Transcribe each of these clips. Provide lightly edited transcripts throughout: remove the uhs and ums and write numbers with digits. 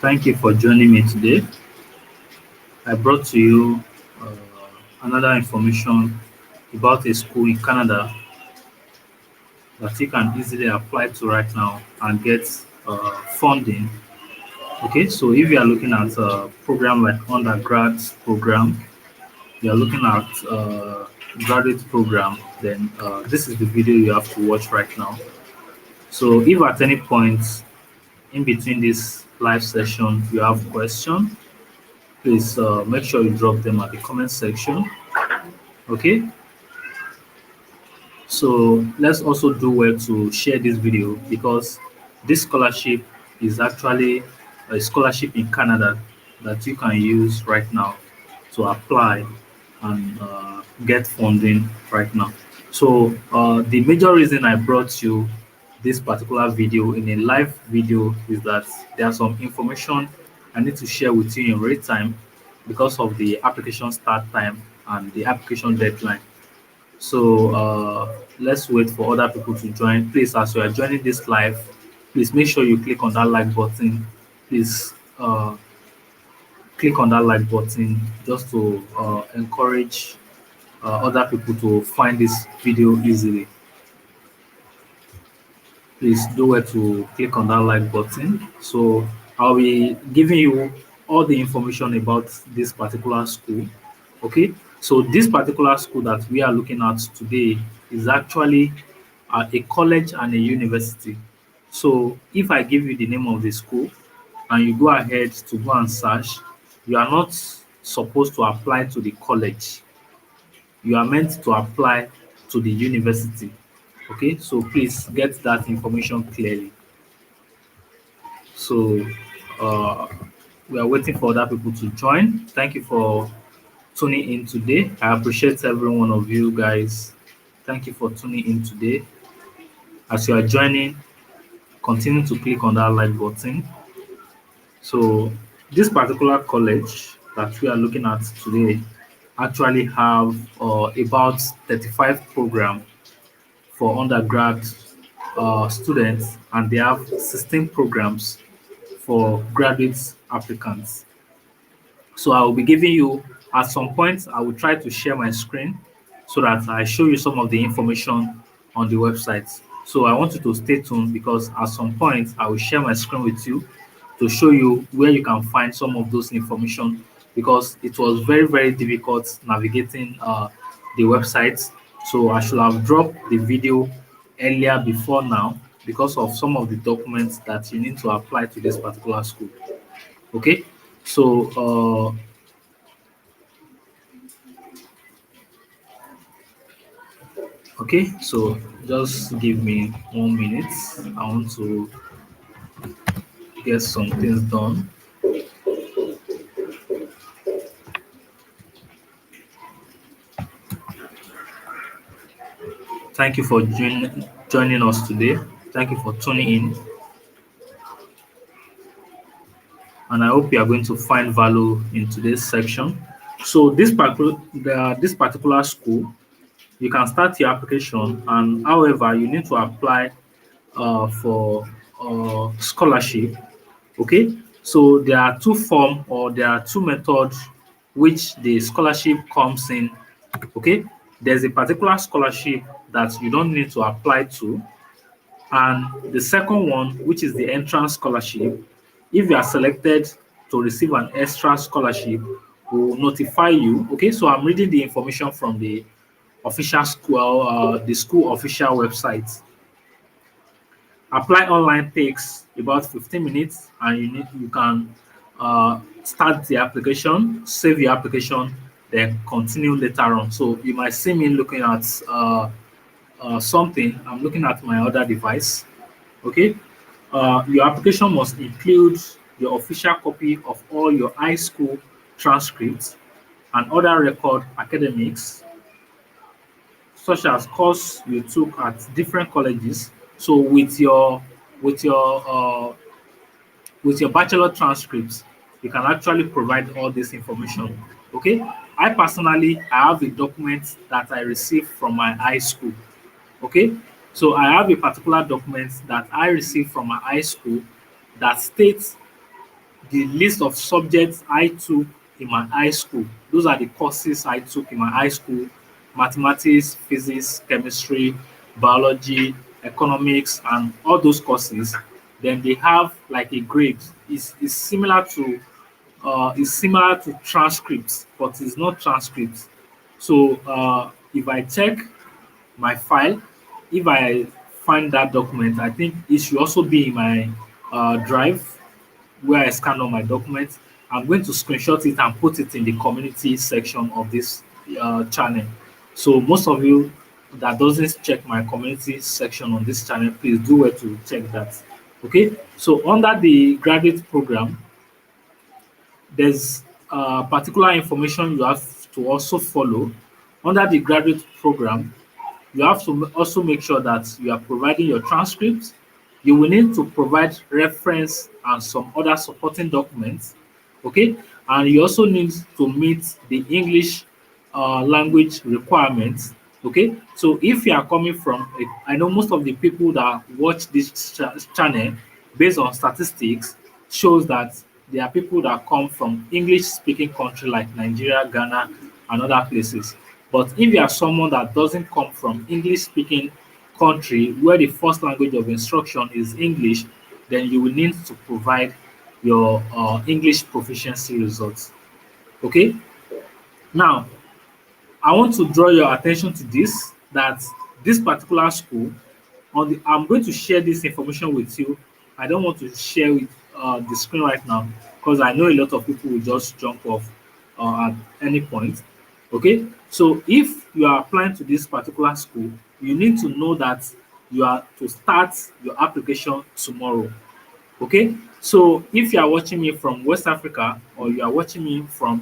Thank you for joining me today. I brought to you uh, another information about a school in Canada that you can easily apply to right now and get funding. Okay, so if you are looking at a program like undergrad program, you are looking at graduate program, then this is the video you have to watch right now. So if at any point in between this live session you have question, please make sure you drop them at the comment section. Okay, so let's also do well to share this video because this scholarship is actually a scholarship in Canada that you can use right now to apply and get funding right now. So the major reason I brought you this particular video in a live video is that there are some information I need to share with you in real time because of the application start time and the application deadline. So let's wait for other people to join. Please, as you are joining this live, please make sure you click on that like button. Please click on that like button just to encourage other people to find this video easily. Please do well to click on that like button. So I'll be giving you all the information about this particular school. Okay, so this particular school that we are looking at today is actually a college and a university. So if I give you the name of the school and you go ahead to go and search, you are not supposed to apply to the college. You are meant to apply to the university. Okay, so please get that information clearly. So uh, we are waiting for other people to join. Thank you for tuning in today. I appreciate every one of you guys. Thank you for tuning in today. As you are joining, continue to click on that like button. So this particular college that we are looking at today actually have about 35 programs for undergrad students, and they have 16 programs for graduate applicants. So I will be giving you, at some point, I will try to share my screen so that I show you some of the information on the website. So I want you to stay tuned because at some point I will share my screen with you to show you where you can find some of those information because it was very, very difficult navigating the website. So I should have dropped the video earlier before now because of some of the documents that you need to apply to this particular school. Okay, so okay, so just give me 1 minute. I want to get some things done. Thank you for joining us today. Thank you for tuning in, and I hope you are going to find value in today's section. So this particular school, you can start your application, and however, you need to apply for scholarship. Okay, so there are two form or there are two methods which the scholarship comes in. Okay, there's a particular scholarship that you don't need to apply to, and the second one, which is the entrance scholarship. If you are selected to receive an extra scholarship, we will notify you. Okay, so I'm reading the information from the official school, the school official website. Apply online takes about 15 minutes, and you can start the application, save your application, then continue later on. So you might see me looking at something. I'm looking at my other device. Okay, your application must include your official copy of all your high school transcripts and other record academics, such as course you took at different colleges. So with your uh, with your bachelor transcripts, you can actually provide all this information. Okay, I have a document that I received from my high school. Okay, so I have a particular document that I received from my high school that states the list of subjects I took in my high school. Those are the courses I took in my high school: mathematics, physics, chemistry, biology, economics, and all those courses. Then they have like a grade. It's similar to transcripts, but it's not transcripts. So if I check my file, if I find that document, I think it should also be in my drive where I scan all my documents. I'm going to screenshot it and put it in the community section of this channel. So most of you that doesn't check my community section on this channel, please do well to check that. Okay, so under the graduate program, there's particular information you have to also follow. Under the graduate program, you have to also make sure that you are providing your transcripts. You will need to provide reference and some other supporting documents. Okay, and you also need to meet the English language requirements. Okay, so if you are coming from, I know most of the people that watch this channel, based on statistics, shows that there are people that come from English speaking country like Nigeria, Ghana, and other places. But if you are someone that doesn't come from English speaking country where the first language of instruction is English, then you will need to provide your English proficiency results. Okay, now I want to draw your attention to this, that this particular school, I'm going to share this information with you. I don't want to share with the screen right now because I know a lot of people will just jump off at any point. Okay, so if you are applying to this particular school, you need to know that you are to start your application tomorrow. Okay, so if you are watching me from West Africa, or you are watching me from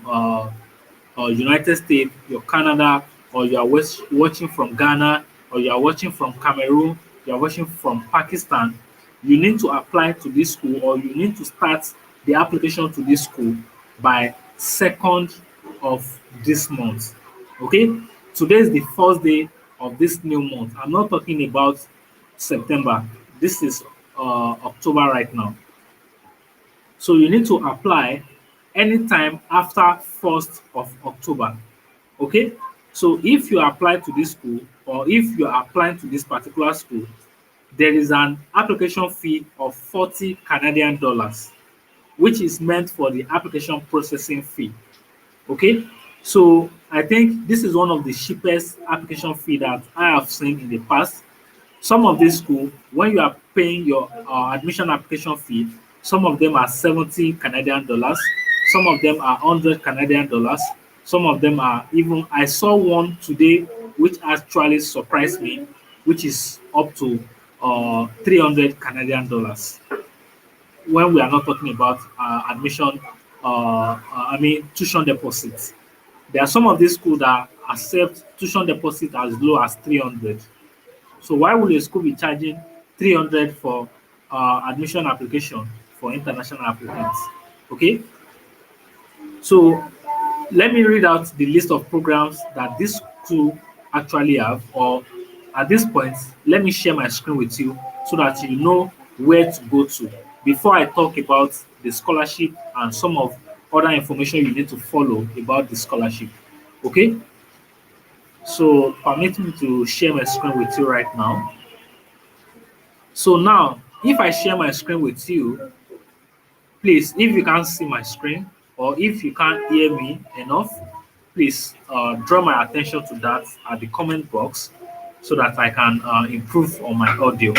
United States, your Canada, or you are watching from Ghana, or you are watching from Cameroon, you are watching from Pakistan, you need to apply to this school, or you need to start the application to this school by 2nd of this month. Okay, today is the first day of this new month. I'm not talking about September. This is October right now. So you need to apply anytime after 1st of October. Okay, so if you apply to this school, or if you are applying to this particular school, there is an application fee of 40 Canadian dollars, which is meant for the application processing fee. Okay, so I think this is one of the cheapest application fee that I have seen in the past. Some of these schools, when you are paying your admission application fee, some of them are 70 Canadian dollars, some of them are 100 Canadian dollars, some of them are even, I saw one today which actually surprised me, which is up to 300 Canadian dollars. When we are not talking about admission, tuition deposits. There are some of these schools that accept tuition deposit as low as 300. So why would a school be charging 300 for admission application for international applicants? Okay, so let me read out the list of programs that this school actually have, or at this point, let me share my screen with you so that you know where to go to before I talk about the scholarship and some of other information you need to follow about the scholarship. Okay, so permit me to share my screen with you right now. So now, if I share my screen with you, please, if you can't see my screen, or if you can't hear me enough, please draw my attention to that at the comment box so that I can improve on my audio.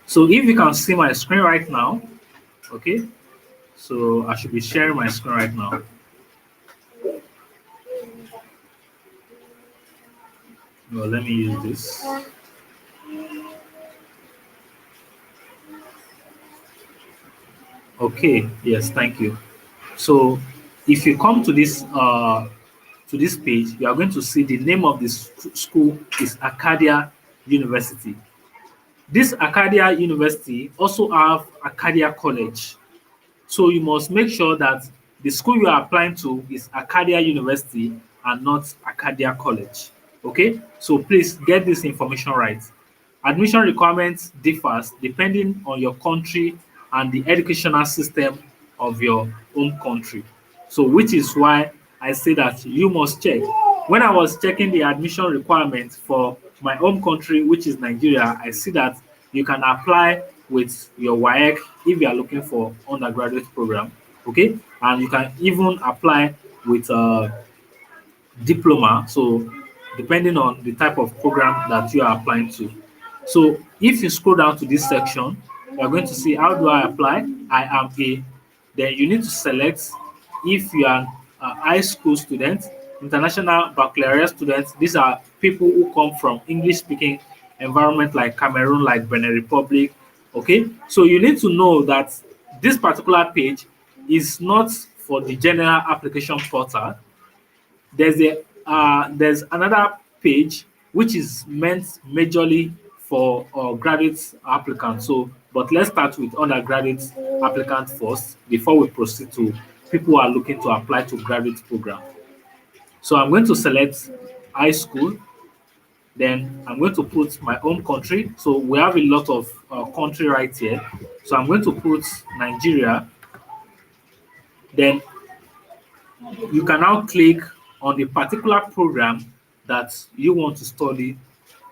So if you can see my screen right now, okay, so I should be sharing my screen right now. Well, let me use this. Okay, yes, thank you. So if you come to this page, you are going to see the name of this school is ACADIA University. This ACADIA University also have ACADIA College. So you must make sure that the school you are applying to is ACADIA University and not ACADIA College. Okay, so please get this information right. Admission requirements differs depending on your country and the educational system of your home country. So, which is why I say that you must check. When I was checking the admission requirements for my home country, which is Nigeria, I see that you can apply with your WAEC if you are looking for undergraduate program, okay, and you can even apply with diploma. So depending on the type of program that you are applying to. So if you scroll down to this section, you are going to see how do I apply? I am a. Then you need to select if you are a high school student, international baccalaureate students. These are people who come from English speaking environment like Cameroon, like Benin Republic. Okay, so you need to know that this particular page is not for the general application portal. There's another page which is meant majorly for graduate applicants. So, but let's start with undergraduate applicants first before we proceed to people who are looking to apply to graduate program. So I'm going to select high school. Then I'm going to put my home country. So we have a lot of country right here. So I'm going to put Nigeria. Then you can now click on the particular program that you want to study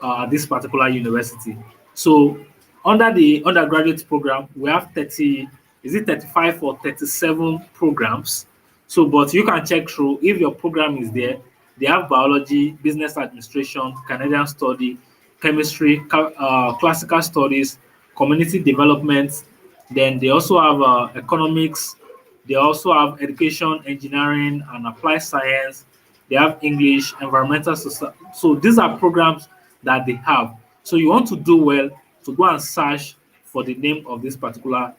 at this particular university. So under the undergraduate program, we have 30, is it 35 or 37 programs? So, but you can check through if your program is there. They have biology, business administration, Canadian study, chemistry, classical studies, community development. Then they also have economics. They also have education, engineering, and applied science. They have English, environmental society. So these are programs that they have. So you want to do well to go and search for the name of this particular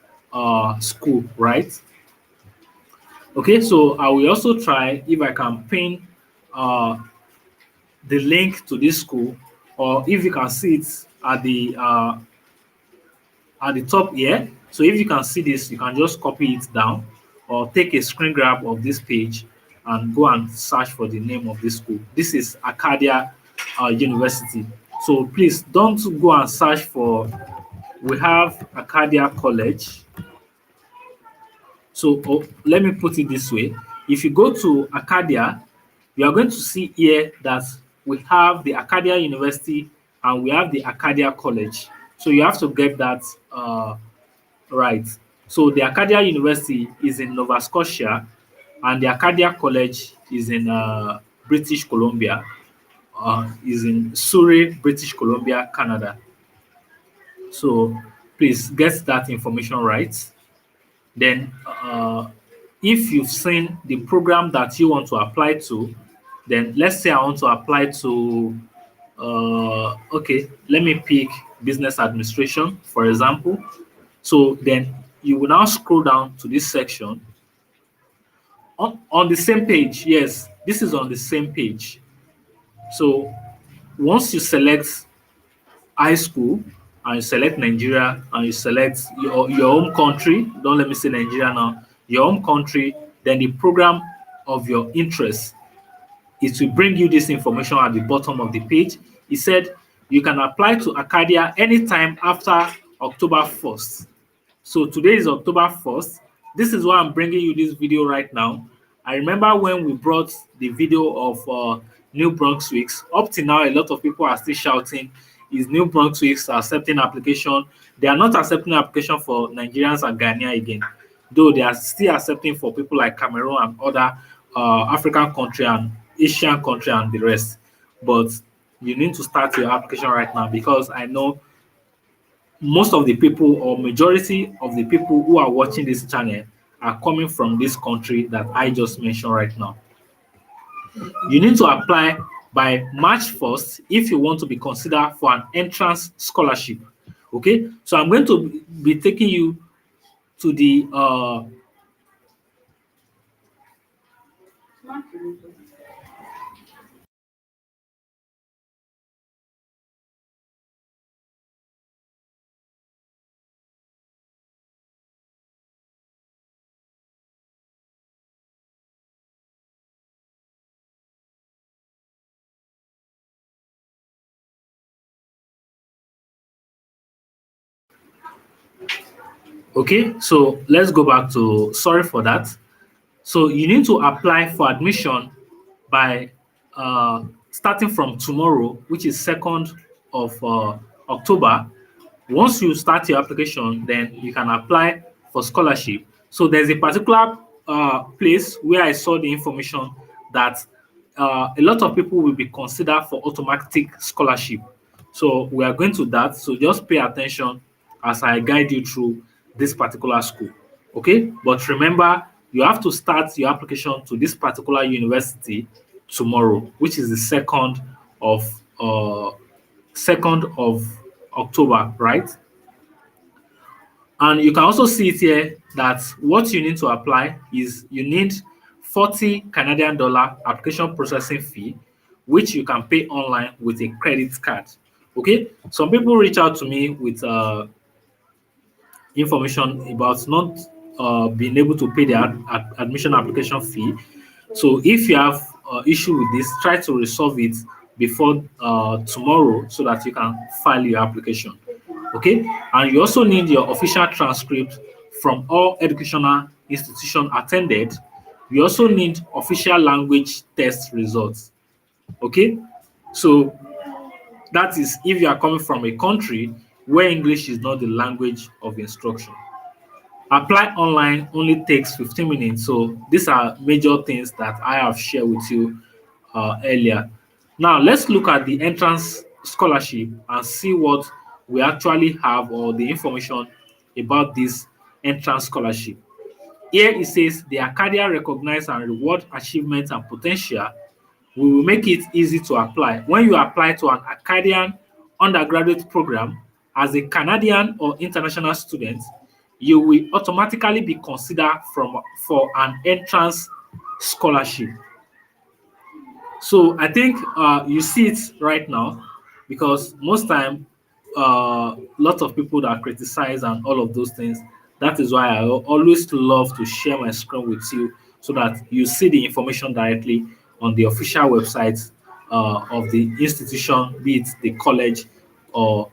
school, right? Okay, so I will also try if I can pin uh, the link to this school, or if you can see it at the top here. So if you can see this, you can just copy it down or take a screen grab of this page and go and search for the name of this school. This is Acadia University. So please don't go and search for, we have Acadia College. So let me put it this way. If you go to Acadia, you are going to see here that we have the Acadia University and we have the Acadia College. So you have to get that right. So the Acadia University is in Nova Scotia and the Acadia College is in British Columbia, is in Surrey, British Columbia, Canada. So please get that information right. Then, if you've seen the program that you want to apply to, then let's say I want to apply to, okay, let me pick business administration, for example. So then you will now scroll down to this section. On the same page, yes, this is on the same page. So once you select high school and you select Nigeria and you select your home country, don't let me say Nigeria now, your home country, then the program of your interest, it will bring you this information at the bottom of the page. It said you can apply to Acadia anytime after October 1st. So today is October 1st. This is why I'm bringing you this video right now. I remember when we brought the video of New Brunswick. Up to now, a lot of people are still shouting, is New Brunswick accepting application? They are not accepting application for Nigerians and Ghanaians again, though they are still accepting for people like Cameroon and other African country and Asian country and the rest. But you need to start your application right now because I know most of the people or majority of the people who are watching this channel are coming from this country that I just mentioned right now. You need to apply by March 1st if you want to be considered for an entrance scholarship. Okay, so I'm going to be taking you to the Okay, so let's go back to sorry for that. So you need to apply for admission by starting from tomorrow, which is 2nd of October. Once you start your application, then you can apply for scholarship. So there's a particular place where I saw the information that a lot of people will be considered for automatic scholarship. So we are going to that. So just pay attention as I guide you through this particular school. Okay, but remember, you have to start your application to this particular university tomorrow, which is the uh, 2nd of October, right? And you can also see it here that what you need to apply is you need 40 Canadian dollar application processing fee, which you can pay online with a credit card. Okay, some people reach out to me with information about not being able to pay their admission application fee. So if you have issue with this, try to resolve it before tomorrow so that you can file your application. Okay, and you also need your official transcript from all educational institution attended. You also need official language test results. Okay, so that is if you are coming from a country where English is not the language of instruction. Apply online only takes 15 minutes. So these are major things that I have shared with you earlier. Now let's look at the entrance scholarship and see what we actually have or the information about this entrance scholarship. Here it says the ACADIA recognize and reward achievement and potential. We will make it easy to apply. When you apply to an Acadian undergraduate program as a Canadian or international student, you will automatically be considered for an entrance scholarship. So I think you see it right now because most time, lots of people that criticize and all of those things. That is why I always love to share my screen with you so that you see the information directly on the official website of the institution, be it the college or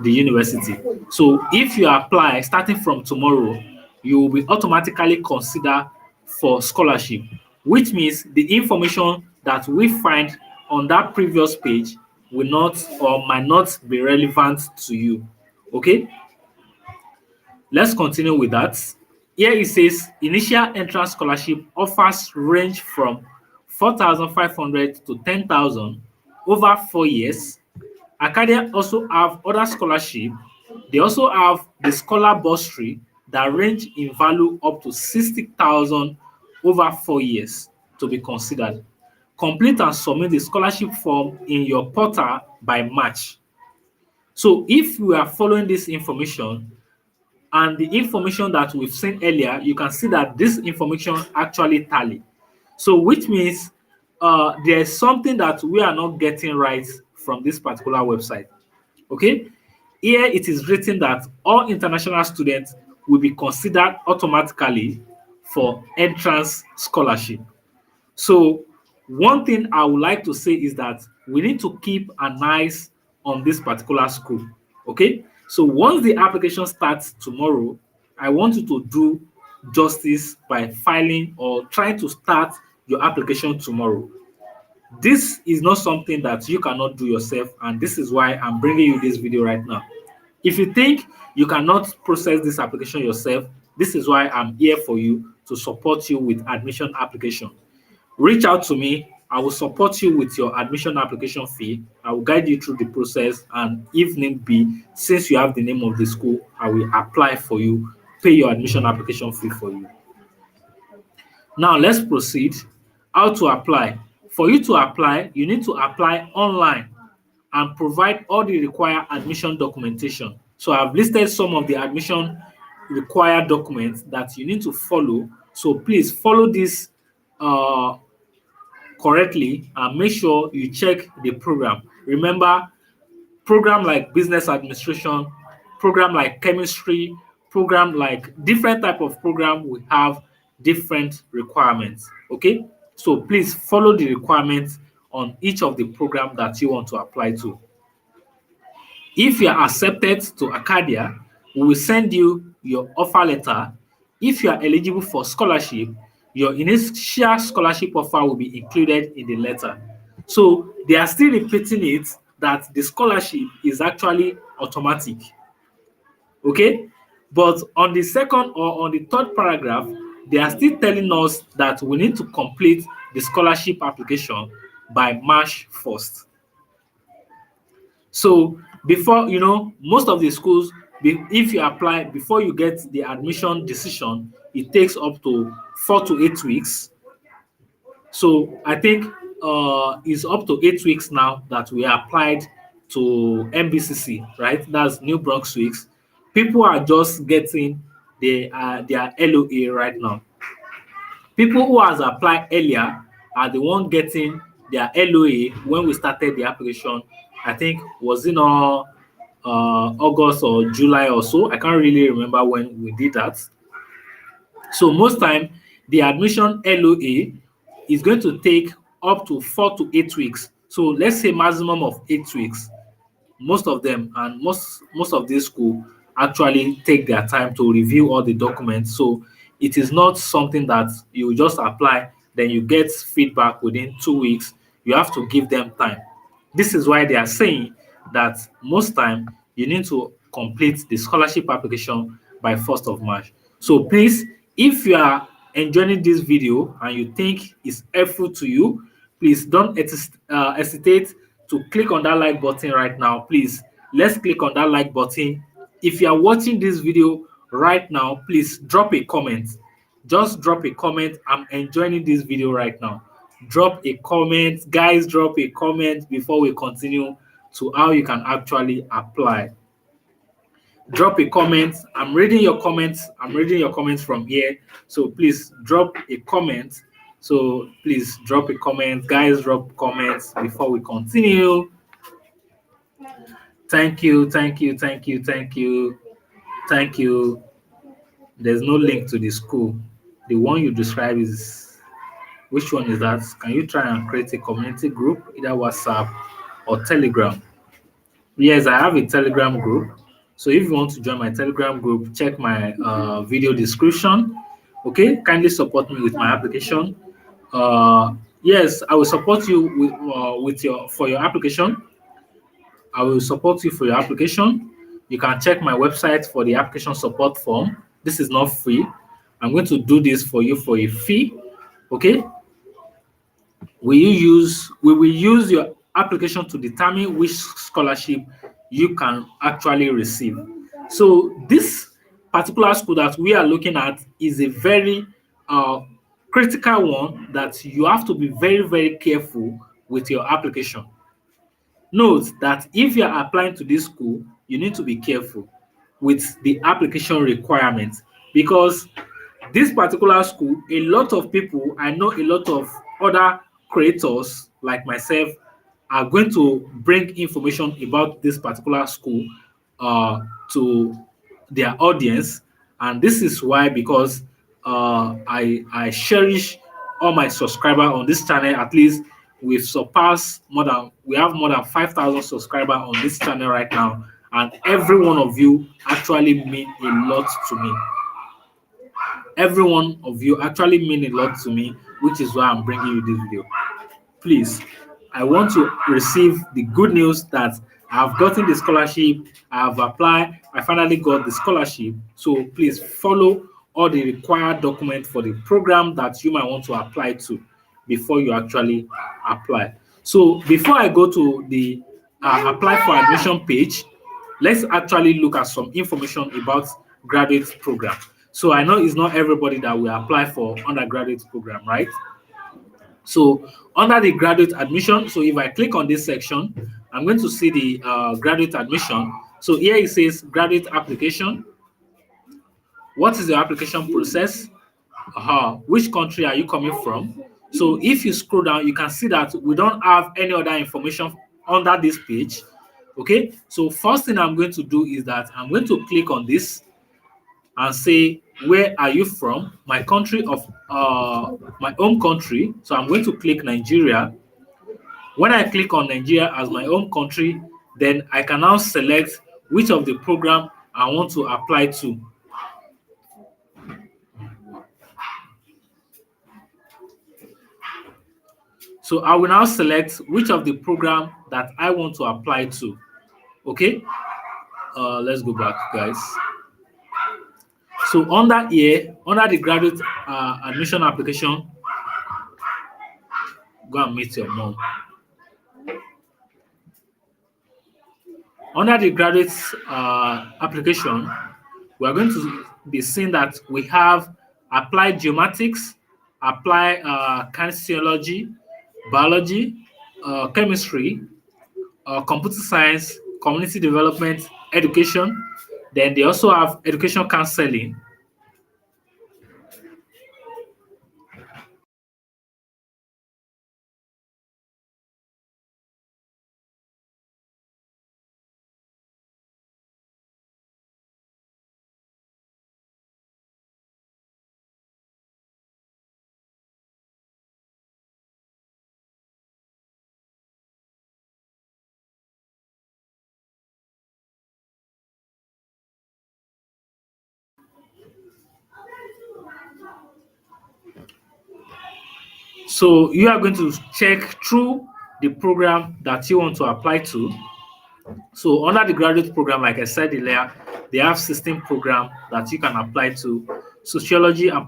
the university. So if you apply starting from tomorrow, you will be automatically considered for scholarship, which means the information that we find on that previous page will not or might not be relevant to you. Okay, let's continue with that. Here it says initial entrance scholarship offers range from 4,500 to 10,000 over 4 years. Acadia also have other scholarship. They also have the scholar bursary that range in value up to 60,000 over 4 years to be considered. Complete and submit the scholarship form in your portal by March. So if you are following this information and the information that we've seen earlier, you can see that this information actually tally. So which means there's something that we are not getting right from this particular website. Okay, here it is written that all international students will be considered automatically for entrance scholarship. So one thing I would like to say is that we need to keep an eye on this particular school. Okay, so once the application starts tomorrow, I want you to do justice by filing or trying to start your application tomorrow. This is not something that you cannot do yourself, and this is why I'm bringing you this video right now. If you think you cannot process this application yourself, this is why I'm here for you to support you with admission application. Reach out to me. I will support you with your admission application fee. I will guide you through the process, and if need be, since you have the name of the school, I will apply for you, pay your admission application fee for you. Now let's proceed. How to apply? For you to apply, you need to apply online and provide all the required admission documentation. So I've listed some of the admission required documents that you need to follow. So please follow this uh, correctly and make sure you check the program. Remember, program like business administration, program like chemistry, program like different type of program will have different requirements. Okay, so please follow the requirements on each of the program that you want to apply to. If you are accepted to Acadia, We will send you your offer letter. If you are eligible for scholarship, your initial scholarship offer will be included in the letter. So they are still repeating it that the scholarship is actually automatic. Okay? But on the second or on the third paragraph, they are still telling us that we need to complete the scholarship application by March 1st. So before, most of the schools, if you apply before you get the admission decision, it takes up to 4 to 8 weeks. So I think it's up to 8 weeks now that we applied to MBCC, right? That's New Brunswick. People are just getting their LOA right now. People who has applied earlier are the one getting their LOA when we started the application. I think was in August or July or so. I can't really remember when we did that. So most time the admission LOA is going to take up to 4 to 8 weeks. So let's say maximum of 8 weeks. Most of them and most of these school actually take their time to review all the documents. So it is not something that you just apply, then you get feedback within 2 weeks. You have to give them time. This is why they are saying that most time you need to complete the scholarship application by 1st of March. So please, if you are enjoying this video and you think it's helpful to you, please don't hesitate to click on that like button right now. Please, let's click on that like button. If you are watching this video right now, please drop a comment. Just drop a comment. I'm enjoying this video right now. Drop a comment. Guys, drop a comment before we continue to how you can actually apply. Drop a comment. I'm reading your comments. I'm reading your comments from here. So please drop a comment. So please drop a comment. Guys, drop comments before we continue. Thank you, thank you, thank you, thank you, thank you. There's no link to the school. The one you describe is, which one is that? Can you try and create a community group, either WhatsApp or Telegram? Yes, I have a Telegram group. So if you want to join my Telegram group, check my video description. Okay, kindly support me with my application. Yes, I will support you with your application. I will support you for your application. You can check my website for the application support form. This is not free. I'm going to do this for you for a fee. Okay. We will use your application to determine which scholarship you can actually receive. So this particular school that we are looking at is a very critical one that you have to be very, very careful with your application. Note that if you are applying to this school, you need to be careful with the application requirements, because this particular school, a lot of people, I know a lot of other creators like myself are going to bring information about this particular school to their audience. And this is why, because I cherish all my subscribers on this channel. At least we have more than 5,000 subscribers on this channel right now, and every one of you actually mean a lot to me. Every one of you actually mean a lot to me, which is why I'm bringing you this video. Please, I want to receive the good news that I've gotten the scholarship, I have applied, I finally got the scholarship. So please follow all the required documents for the program that you might want to apply to before you actually apply. So before I go to the apply for admission page, let's actually look at some information about graduate program. So I know it's not everybody that will apply for undergraduate program, right? So under the graduate admission, so if I click on this section, I'm going to see the graduate admission. So here it says graduate application. What is the application process? Which country are you coming from? So if you scroll down, you can see that we don't have any other information under this page. Okay, so first thing I'm going to do is that I'm going to click on this and say, where are you from? My country of my home country. So I'm going to click Nigeria. When I click on Nigeria as my home country, then I can now select which of the program I want to apply to. So I will now select which of the program that I want to apply to. Okay, let's go back, guys. So under here, under the graduate admission application, go and meet your mom. Under the graduate application, we are going to be seeing that we have applied geomatics, applied kinesiology, biology, chemistry, computer science, community development, education. Then they also have education counseling. So you are going to check through the program that you want to apply to. So under the graduate program, like I said earlier, they have 16 programs that you can apply to: sociology and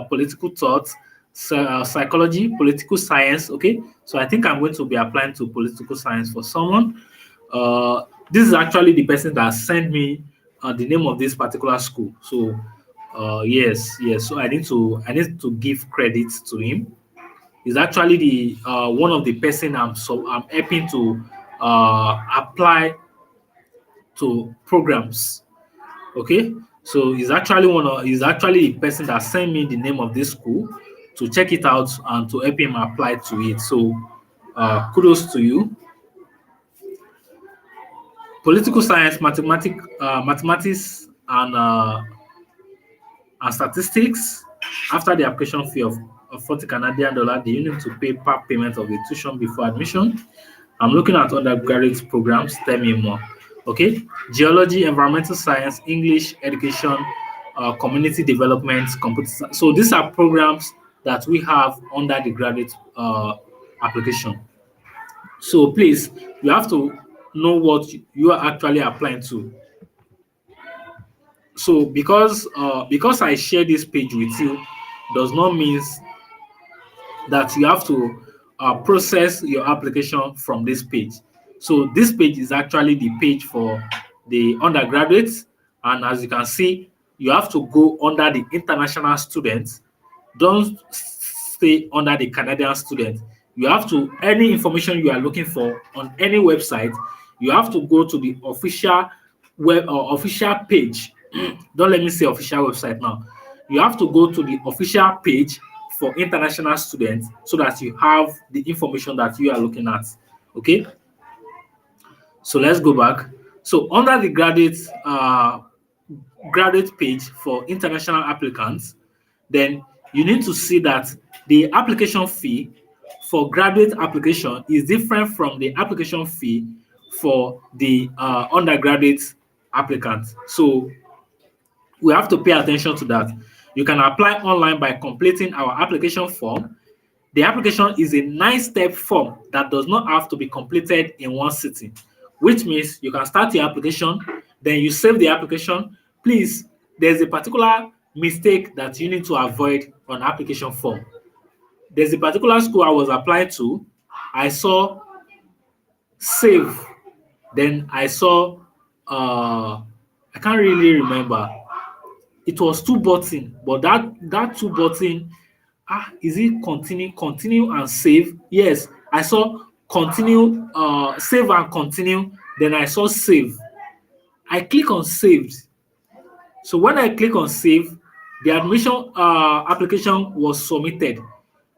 political thought, psychology, political science. Okay, so I think I'm going to be applying to political science for someone. This is actually the person that sent me the name of this particular school. So yes, yes. So I need to give credit to him. Is actually the one of the person I'm helping to apply to programs. Okay, so he's actually the person that sent me the name of this school to check it out and to help him apply to it. So kudos to you. Political science, mathematics, and statistics. After the application fee of 40 Canadian dollar, the need to pay part payment of the tuition before admission. I'm looking at undergraduate programs. Tell me more. Okay, geology, environmental science, English, education, community development, computer science. So these are programs that we have under the graduate application. So please, you have to know what you are actually applying to. So because I share this page with you does not mean that you have to process your application from this page. So this page is actually the page for the undergraduates, and as you can see, you have to go under the international students. Don't stay under the Canadian student. You have to, any information you are looking for on any website, you have to go to the official web or official page. Don't let me say official website now. You have to go to the official page for international students so that you have the information that you are looking at. Okay, so let's go back. So under the graduate page for international applicants, then you need to see that the application fee for graduate application is different from the application fee for the undergraduate applicant. So we have to pay attention to that. You can apply online by completing our application form. The application is a 9-step form that does not have to be completed in one sitting, which means you can start your application, then you save the application. Please, there's a particular mistake that you need to avoid on application form. There's a particular school I was applying to. I saw save, then I saw I can't really remember. It was two button, but that two button, is it continue and save? Yes, I saw continue, save and continue, then I saw save. I click on saved. So when I click on save, the admission application was submitted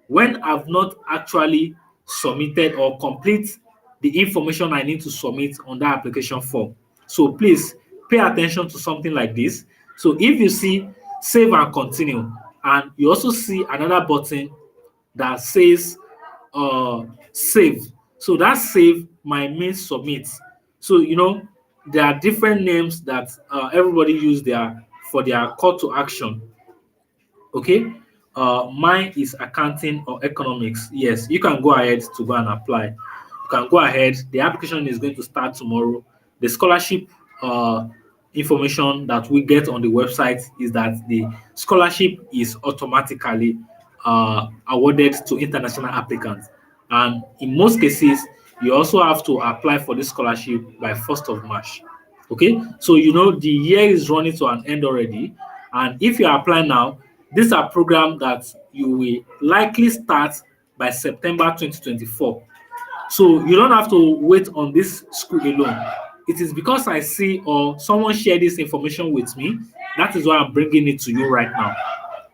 when I've not actually submitted or complete the information I need to submit on that application form. So please pay attention to something like this. So if you see save and continue, and you also see another button that says save, so that save might mean submit. So there are different names that everybody use for their call to action. Okay, mine is accounting or economics. Yes, you can go ahead to go and apply. You can go ahead. The application is going to start tomorrow. The scholarship uh, information that we get on the website is that the scholarship is automatically awarded to international applicants, and in most cases, you also have to apply for this scholarship by 1st of March. Okay, so you know the year is running to an end already, and if you apply now, these are programs that you will likely start by September 2024. So you don't have to wait on this school alone. It is because I see or someone shared this information with me, that is why I'm bringing it to you right now.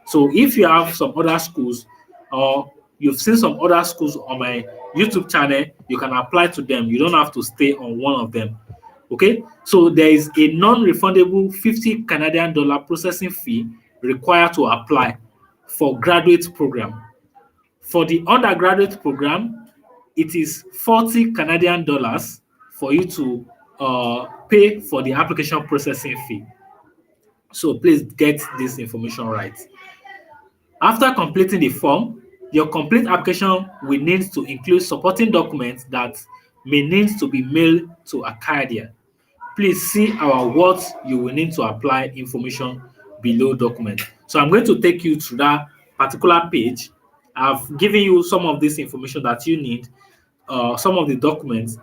So if you have some other schools or you've seen some other schools on my YouTube channel, you can apply to them. You don't have to stay on one of them. Okay, so there is a non-refundable 50 Canadian dollar processing fee required to apply for graduate program. For the undergraduate program, it is 40 Canadian dollars for you to pay for the application processing fee. So please get this information right. After completing the form, your complete application will need to include supporting documents that may need to be mailed to ACADIA. Please see our what you will need to apply information below document. So I'm going to take you to that particular page. I've given you some of this information that you need, some of the documents,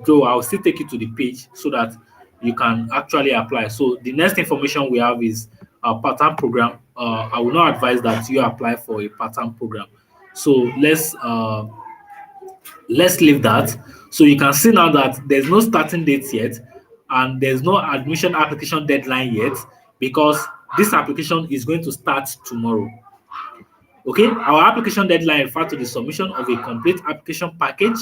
though I'll still take you to the page so that you can actually apply. So the next information we have is a part-time program. I will not advise that you apply for a part-time program. So let's leave that. So you can see now that there's no starting date yet and there's no admission application deadline yet because this application is going to start tomorrow. Okay, our application deadline refers to the submission of a complete application package,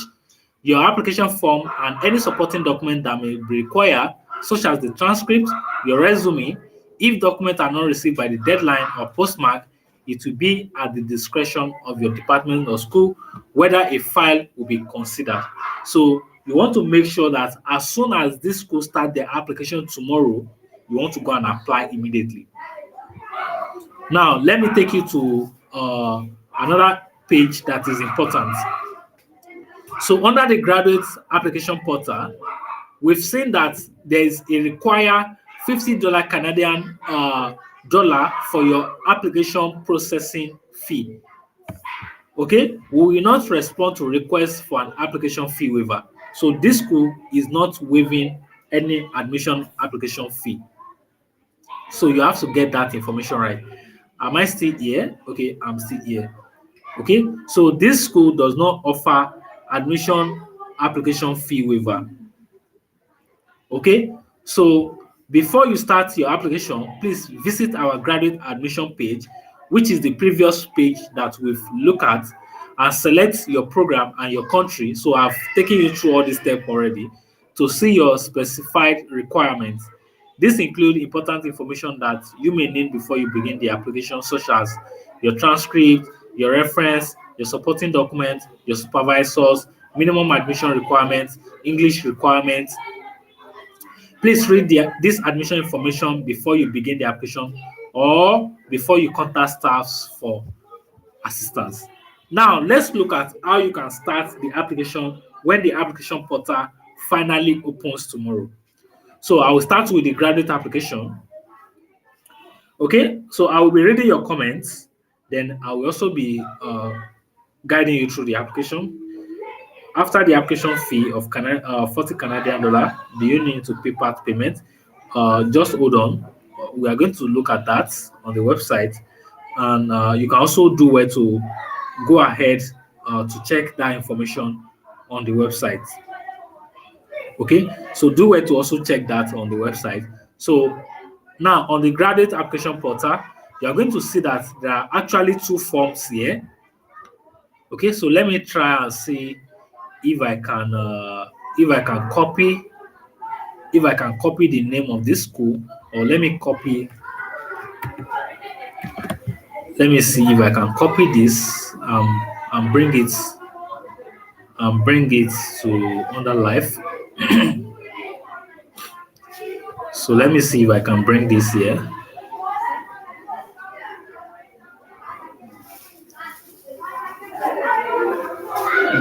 your application form, and any supporting document that may be required, such as the transcript, your resume. If documents are not received by the deadline or postmark, it will be at the discretion of your department or school whether a file will be considered. So you want to make sure that as soon as this school start their application tomorrow, you want to go and apply immediately. Now, let me take you to another page that is important. So under the graduate application portal, we've seen that there is a require $50 Canadian dollar for your application processing fee. Okay, we will not respond to requests for an application fee waiver. So this school is not waiving any admission application fee. So you have to get that information right. Am I still here? Okay, I'm still here. Okay, so this school does not offer admission application fee waiver. Okay, so before you start your application, please visit our graduate admission page, which is the previous page that we've looked at, and select your program and your country. So I've taken you through all this step already to see your specified requirements. This includes important information that you may need before you begin the application, such as your transcript, your reference, your supporting documents, your supervisors, minimum admission requirements, English requirements. Please read this admission information before you begin the application or before you contact staffs for assistance. Now, let's look at how you can start the application when the application portal finally opens tomorrow. So I will start with the graduate application. Okay, so I will be reading your comments. Then I will also be guiding you through the application. After the application fee of 40 Canadian dollar, do you need to pay part payment? Just hold on. We are going to look at that on the website, and you can also do where to go ahead to check that information on the website. Okay, so do where to also check that on the website. So now on the graduate application portal, you are going to see that there are actually two forms here. Okay, so let me try and see if I can copy the name of this school, or let me see if I can copy this and bring it to under life. So let me see if I can bring this here.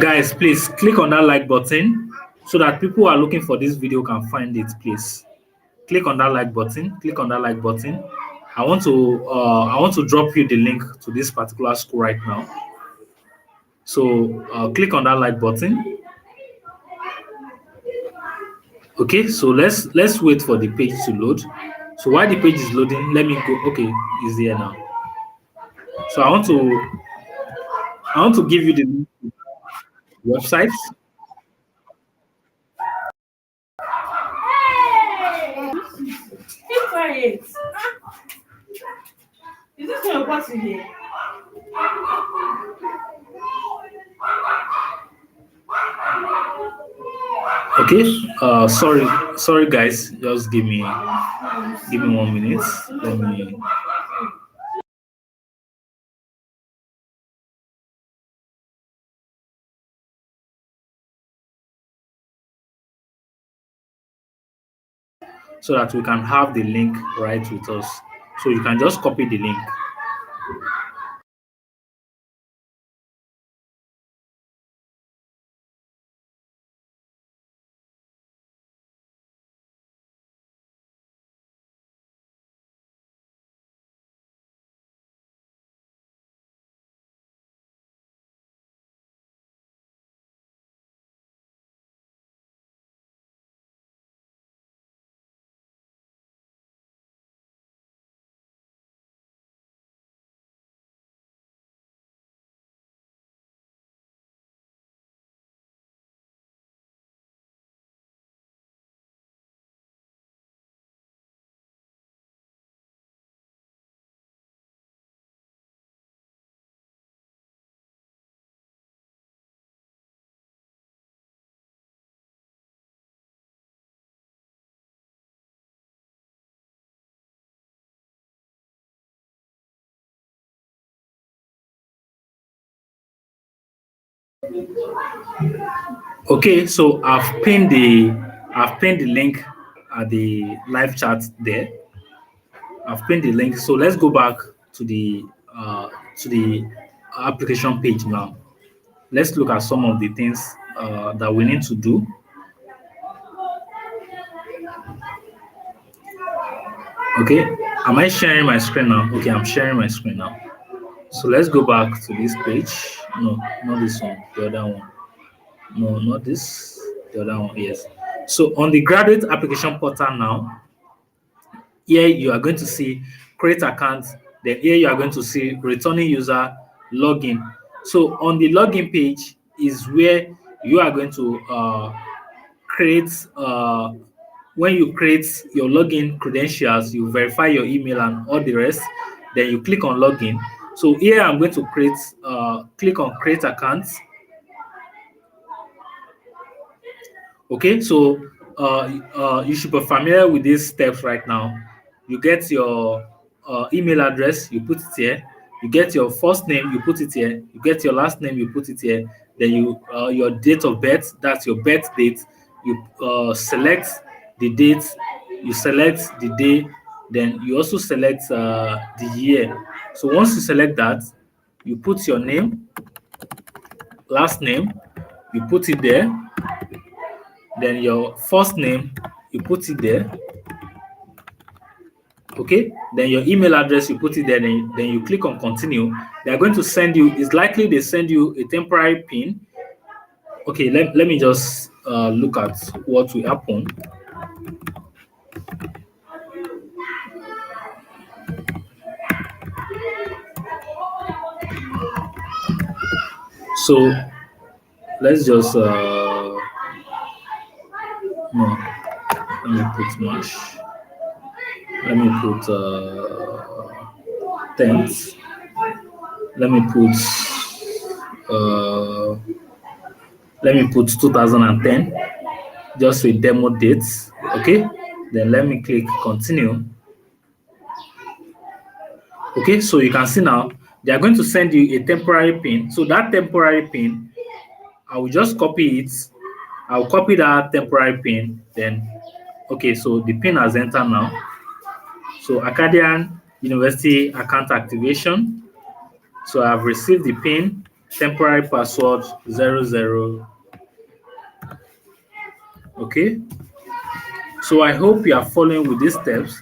Guys, please click on that like button so that people who are looking for this video can find it. Please click on that like button. Click on that like button. I want to drop you the link to this particular school right now. So click on that like button. Okay, so let's wait for the page to load. So while the page is loading, let me go. Okay, it's here now. So I want to give you the link to the website. Keep quiet. Is this your button here? Okay, sorry guys, just give me 1 minute. Let me. So that we can have the link right with us. So you can just copy the link. Okay, so I've pinned the link at the live chat there. I've pinned the link. So let's go back to the application page now. Let's look at some of the things that we need to do. Okay, am I sharing my screen now? Okay, I'm sharing my screen now. So let's go back to this page. No, not this one, the other one. No, not this, the other one. Yes. So on the graduate application portal now, here you are going to see create account. Then here you are going to see returning user login. So on the login page is where you are going to create when you create your login credentials, you verify your email and all the rest, then you click on login. So here I'm going to click on create account. Okay, so you should be familiar with these steps right now. You get your email address, you put it here. You get your first name, you put it here. You get your last name, you put it here. Then your date of birth, that's your birth date. You select the date, you select the day, then you also select the year. So once you select that, you put your name, last name, you put it there. Then your first name, you put it there. Okay, then your email address, you put it there, then you click on continue. They're going to send you, it's likely they send you a temporary pin. Okay, let me just look at what will happen. So let's just no, let me put March. Let me put 10th. Let me put 2010, just a demo date. Okay, then let me click continue. Okay, so you can see now they are going to send you a temporary pin. So that temporary pin, I will just copy it. I'll copy that temporary pin, then Okay, so the pin has entered now. So Acadian University account activation. So I've received the pin, temporary password 00. Okay. So I hope you are following with these steps.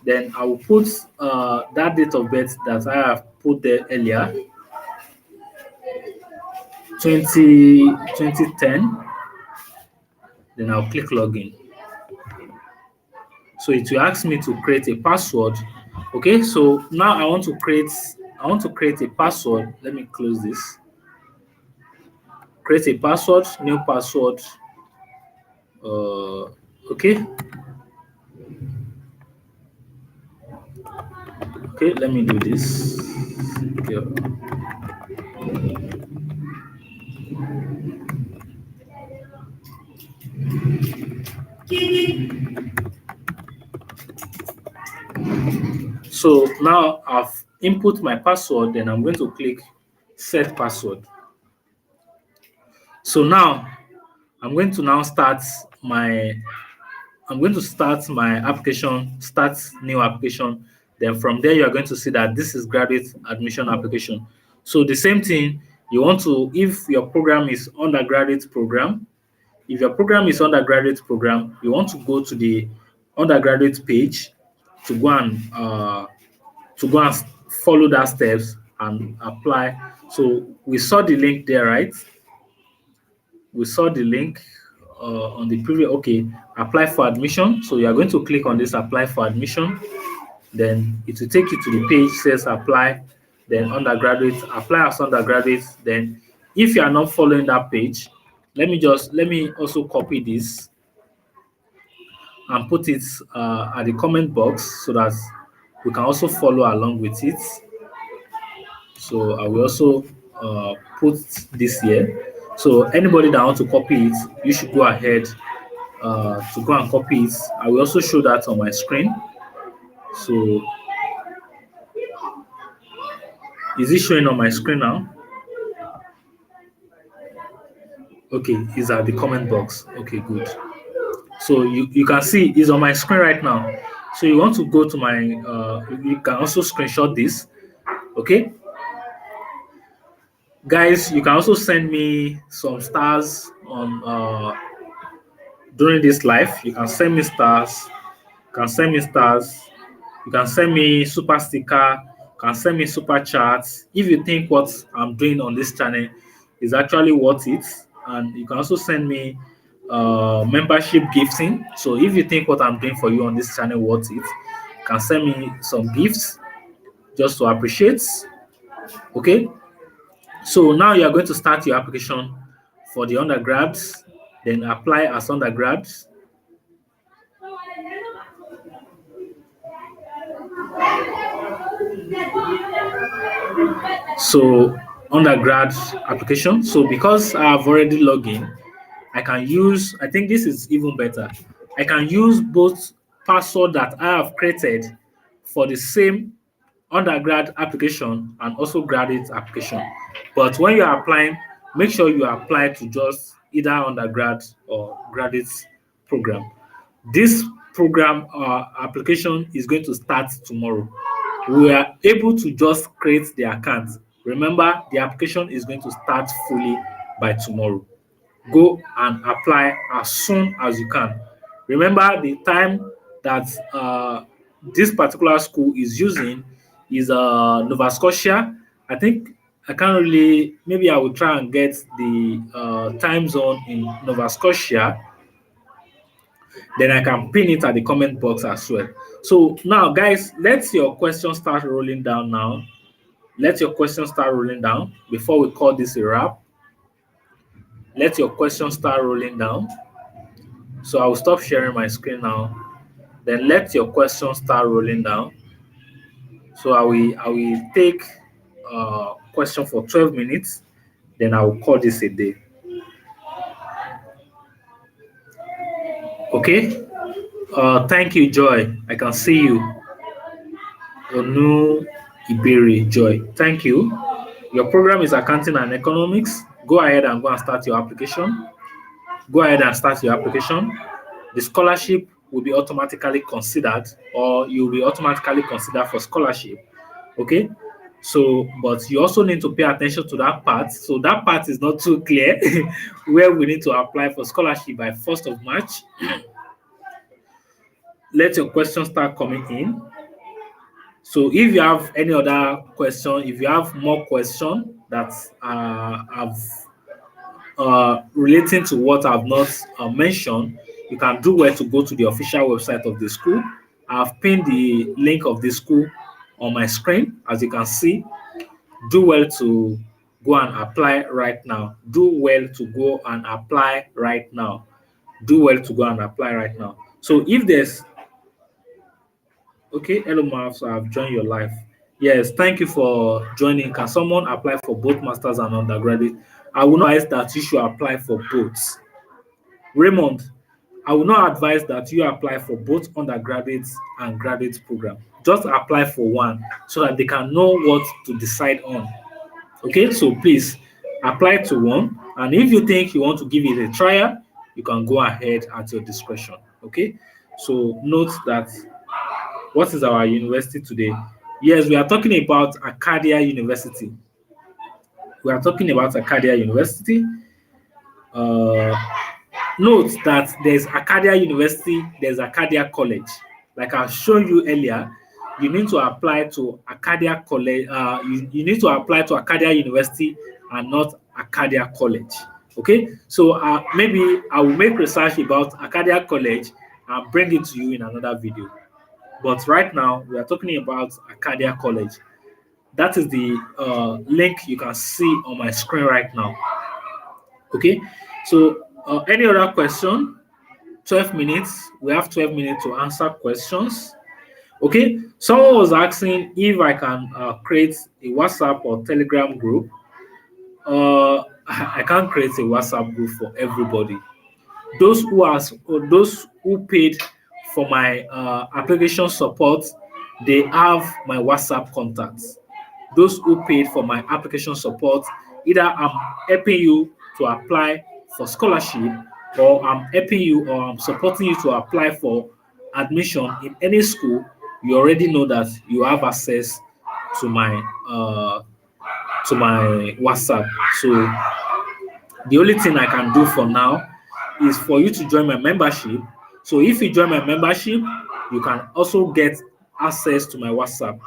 Then I will put that date of birth that I have put there earlier, 2010. Then I'll click login. So it will ask me to create a password. Okay, so now I want to create a password. Let me close this. Create a password, new password. Okay, okay, let me do this. Okay. So now I've input my password, then I'm going to click set password. So now I'm going to now start my application, start new application. Then from there, you are going to see that this is graduate admission application. So the same thing, you want to, if your program is undergraduate program, if your program is undergraduate program, you want to go to the undergraduate page to go and follow that steps and apply. So we saw the link there, right? We saw the link on the previous. Okay, apply for admission. So you are going to click on this apply for admission. Then it will take you to the page says apply. Then undergraduate, apply as undergraduate. Then if you are not following that page, let me also copy this and put it at the comment box so that we can also follow along with it. So I will also put this here. So anybody that wants to copy it, you should go ahead to go and copy it. I will also show that on my screen. So is it showing on my screen now? Okay, it's at the comment box. Okay, good. So you can see it's on my screen right now. So you want to go to my you can also screenshot this. Okay, guys, you can also send me some stars on during this live. You can send me stars. You can send me stars. You can send me super sticker. You can send me super chats. If you think what I'm doing on this channel is actually worth it, and you can also send me membership gifting. So if you think what I'm doing for you on this channel worth it, you can send me some gifts just to appreciate. Okay. So now you are going to start your application for the undergrads, then apply as undergrads. So undergrad application. So because I have already logged in, I can use, I think this is even better. I can use both password that I have created for the same undergrad application and also graduate application. But when you are applying, make sure you apply to just either undergrad or graduate program. This program application is going to start tomorrow. We are able to just create the account. Remember, the application is going to start fully by tomorrow. Go and apply as soon as you can. Remember, the time that this particular school is using is Nova Scotia. I think I can't really, maybe I will try and get the time zone in Nova Scotia. Then I can pin it at the comment box as well. So now, guys, let your questions start rolling down now. Let your questions start rolling down before we call this a wrap. Let your questions start rolling down. So I will stop sharing my screen now. Then let your questions start rolling down. So I will take question for 12 minutes. Then I will call this a day. Okay. Thank you, Joy. I can see you. Onu Iberi Joy. Thank you. Your program is accounting and economics. Go ahead and start your application. Go ahead and start your application. the scholarship will be automatically considered, or you'll be automatically considered for scholarship. Okay. So, but you also need to pay attention to that part. So that part is not too clear where we need to apply for scholarship by 1st of March. Let your questions start coming in. So if you have any other question, if you have more question that have relating to what I've not mentioned, you can do well to go to the official website of the school. I've pinned the link of the school on my screen, as you can see. Do well to go and apply right now. Do well to go and apply right now. Do well to go and apply right now. So if there's okay, hello Marv, so I've joined your live. Yes, thank you for joining. Can someone apply for both masters and undergraduate? I will not advise that you should apply for both. Raymond, I will not advise that you apply for both undergraduate and graduate program. Just apply for one so that they can know what to decide on. Okay, so please apply to one, and if you think you want to give it a trial, you can go ahead at your discretion. Okay, so note that what is our university today? Yes, we are talking about ACADIA University. We are talking about ACADIA University. Uh, Note that there's ACADIA University, there's ACADIA College. Like I showed you earlier, you need to apply to ACADIA College. You need to apply to ACADIA University and not ACADIA College. Okay, so maybe I will make research about ACADIA College and bring it to you in another video. But right now, we are talking about ACADIA College. That is the link you can see on my screen right now. Okay, so any other question? 12 minutes. We have 12 minutes to answer questions. Okay, someone was asking if I can create a WhatsApp or Telegram group. I can't create a WhatsApp group for everybody. Those who paid for my application support, they have my WhatsApp contacts. Those who paid for my application support, either I'm helping you to apply for scholarship, or I'm helping you, or I'm supporting you to apply for admission in any school, you already know that you have access to my WhatsApp. So the only thing I can do for now is for you to join my membership. So if you join my membership, you can also get access to my WhatsApp.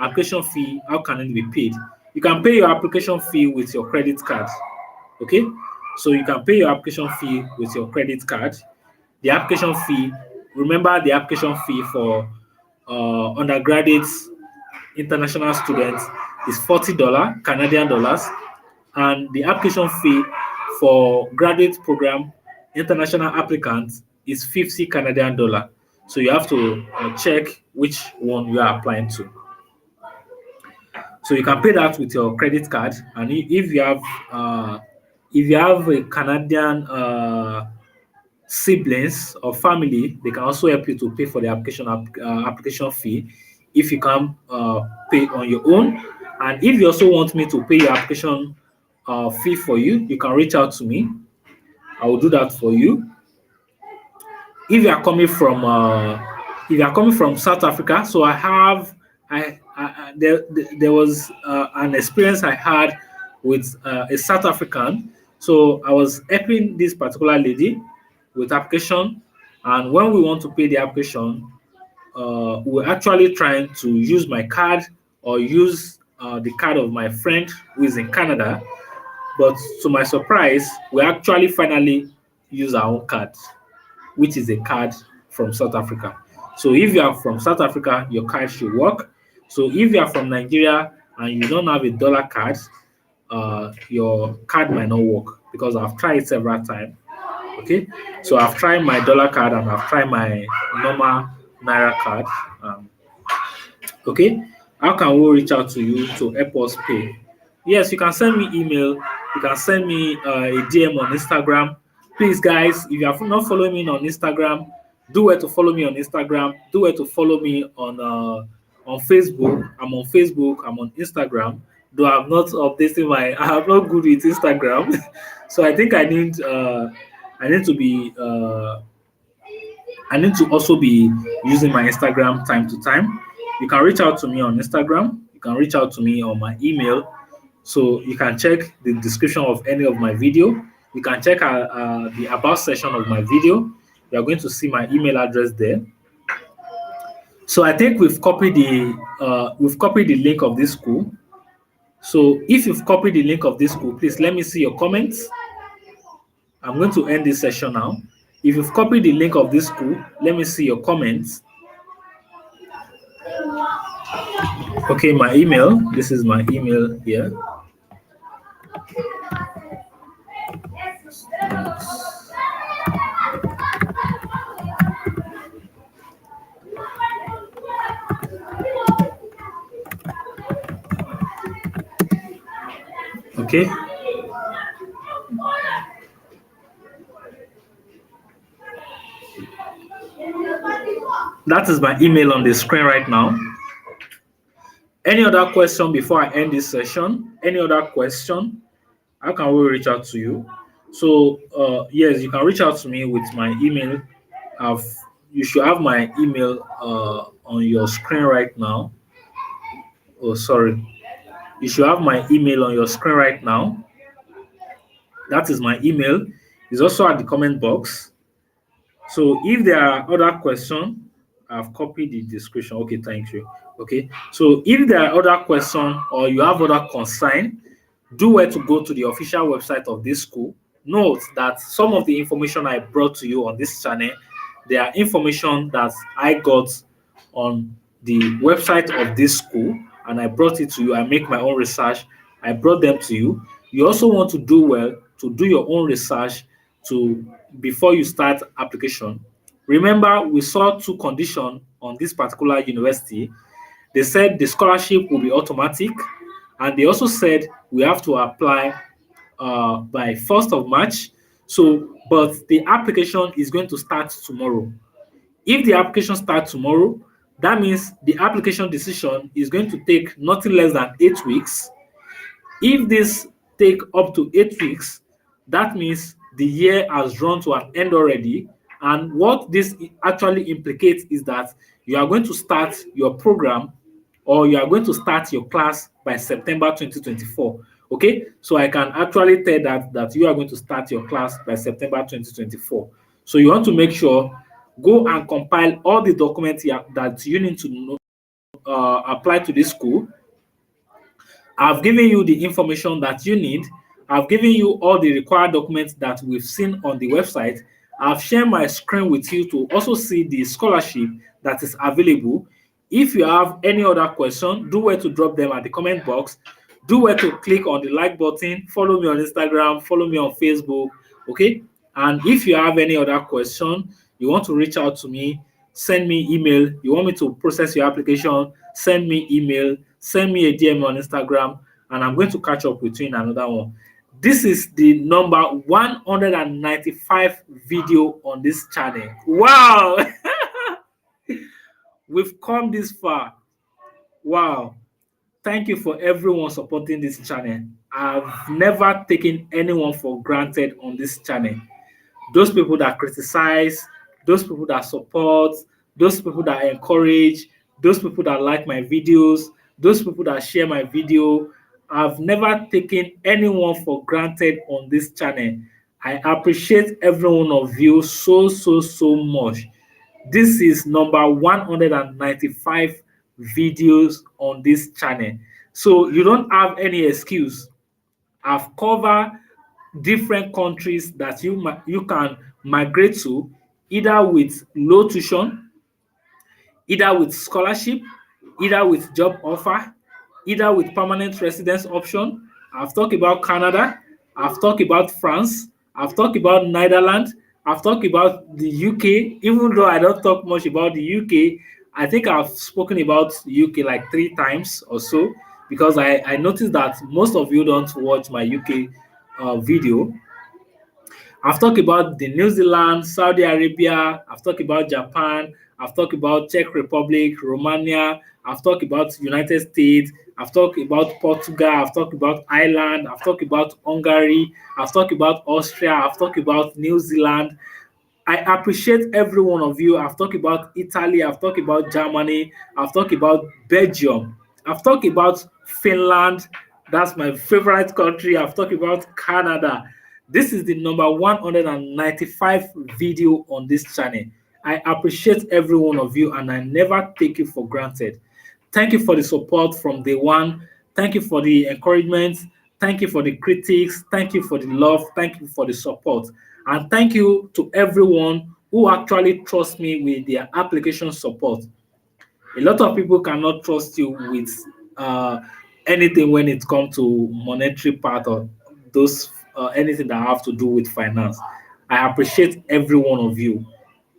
Application fee, how can it be paid? You can pay your application fee with your credit card. Okay, so you can pay your application fee with your credit card. The application fee, remember the application fee for undergraduates, international students is $40 Canadian dollars, and the application fee for graduate program international applicants is 50 Canadian dollar. So you have to check which one you are applying to. So you can pay that with your credit card, and if you have a Canadian siblings or family, they can also help you to pay for the application fee if you can pay on your own. And if you also want me to pay your application fee for you, you can reach out to me. I will do that for you. If you are coming from South Africa, so there was an experience I had with a South African. So I was helping this particular lady with application, and when we want to pay the application, we're actually trying to use my card or use the card of my friend who is in Canada. But to my surprise, we actually finally use our own card, which is a card from South Africa. So if you are from South Africa, your card should work. So if you are from Nigeria and you don't have a dollar card, your card might not work, because I've tried it several times. Okay, so I've tried my dollar card and I've tried my normal Naira card. Okay, how can we reach out to you to help us pay? Yes, you can send me email. You can send me a DM on Instagram. Please, guys, if you have not followed me on Instagram, do well to follow me on Instagram. Do well to follow me on Facebook. I'm on Facebook. I'm on Instagram. Though I'm not updating I am not good with Instagram, so I think I need to be I need to also be using my Instagram time to time. You can reach out to me on Instagram. You can reach out to me on my email. So you can check the description of any of my video. You can check the about section of my video. You are going to see my email address there. So I think we've copied the link of this school. So if you've copied the link of this school, please let me see your comments. I'm going to end this session now. If you've copied the link of this school, let me see your comments. Okay, my email. This is my email here. Okay. That is my email on the screen right now. Any other question before I end this session? Any other question? How can we reach out to you? So yes, you can reach out to me with my email. You should have my email on your screen right now. Oh, sorry. You should have my email on your screen right now. That is my email. It's also at the comment box. So if there are other questions, I've copied the description. Okay, thank you. Okay, so if there are other questions or you have other concern, do well to go to the official website of this school. Note that some of the information I brought to you on this channel, they are information that I got on the website of this school, and I brought it to you. I make my own research. I brought them to you. You also want to do well to do your own research before you start application. Remember, we saw two conditions on this particular university. They said the scholarship will be automatic, and they also said we have to apply by 1st of March. So, but the application is going to start tomorrow. If the application starts tomorrow, that means the application decision is going to take nothing less than 8 weeks. If this take up to 8 weeks, that means the year has run to an end already. And what this actually implicates is that you are going to start your program, or you are going to start your class by September 2024. Okay, so I can actually tell that you are going to start your class by September 2024. So you want to make sure, go and compile all the documents that you need to apply to this school. I've given you the information that you need. I've given you all the required documents that we've seen on the website. I've shared my screen with you to also see the scholarship that is available. If you have any other question, do well to drop them at the comment box. Do well to click on the like button. Follow me on Instagram. Follow me on Facebook. Okay. And if you have any other question, you want to reach out to me, send me email. You want me to process your application, send me email, send me a DM on Instagram, and I'm going to catch up with you in another one. This is the number 195 video on this channel. Wow! We've come this far. Wow. Thank you for everyone supporting this channel. I've never taken anyone for granted on this channel. Those people that criticize, those people that support, those people that encourage, those people that like my videos, those people that share my video. I've never taken anyone for granted on this channel. I appreciate every one of you so much. This is number 195 videos on this channel. So you don't have any excuse. I've covered different countries that you can migrate to, either with low tuition, either with scholarship, either with job offer, either with permanent residence option. I've talked about Canada, I've talked about France, I've talked about Netherlands, I've talked about the UK. Even though I don't talk much about the UK, I think I've spoken about the UK like 3 times or so, because I noticed that most of you don't watch my UK video. I've talked about the New Zealand, Saudi Arabia, I've talked about Japan, I've talked about Czech Republic, Romania, I've talked about United States, I've talked about Portugal, I've talked about Ireland, I've talked about Hungary, I've talked about Austria, I've talked about New Zealand. I appreciate every one of you. I've talked about Italy, I've talked about Germany, I've talked about Belgium, I've talked about Finland. That's my favorite country. I've talked about Canada. This is the number 195 video on this channel. I appreciate every one of you and I never take it for granted. Thank you for the support from day one. Thank you for the encouragement. Thank you for the critics. Thank you for the love. Thank you for the support. And thank you to everyone who actually trusts me with their application support. A lot of people cannot trust you with uh, anything when it comes to monetary part or those anything that have to do with finance. I appreciate every one of you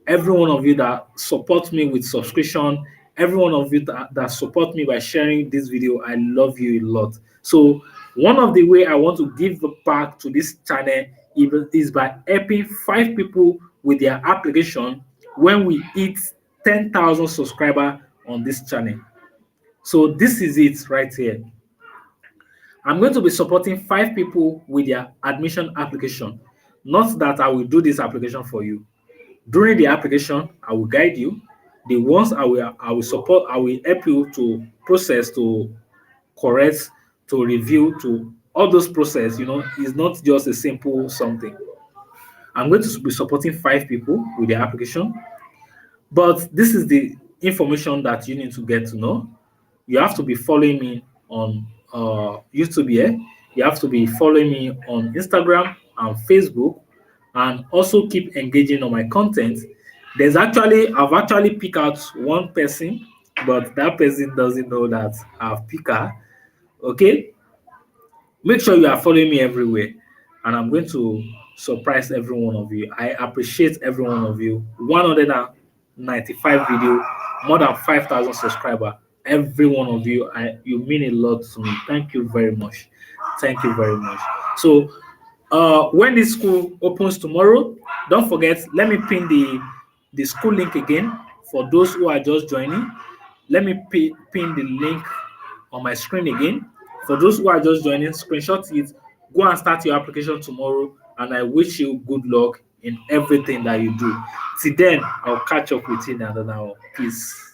that support me with subscription, every one of you that support me by sharing this video. I love you a lot. So one of the way I want to give back to this channel is by helping 5 people with their application when we hit 10,000 subscribers on this channel. So this is it right here. I'm going to be supporting 5 people with their admission application. Not that I will do this application for you. During the application, I will guide you. The ones I will support, I will help you to process, to correct, to review, to all those process. It's not just a simple something. I'm going to be supporting 5 people with their application. But this is the information that you need to get to know. You have to be following me on YouTube here. You have to be following me on Instagram and Facebook, and also keep engaging on my content. I've actually picked out one person, but that person doesn't know that I've picked her. Okay, make sure you are following me everywhere, and I'm going to surprise every one of you. I appreciate every one of you. 195 video, more than 5,000 subscribers. Every one of you, you mean a lot to me. Thank you very much. Thank you very much. So when this school opens tomorrow, don't forget, let me pin the school link again for those who are just joining. Let me pin the link on my screen again. For those who are just joining, screenshot it, go and start your application tomorrow, and I wish you good luck in everything that you do. Till then, I'll catch up with you in another hour. Peace.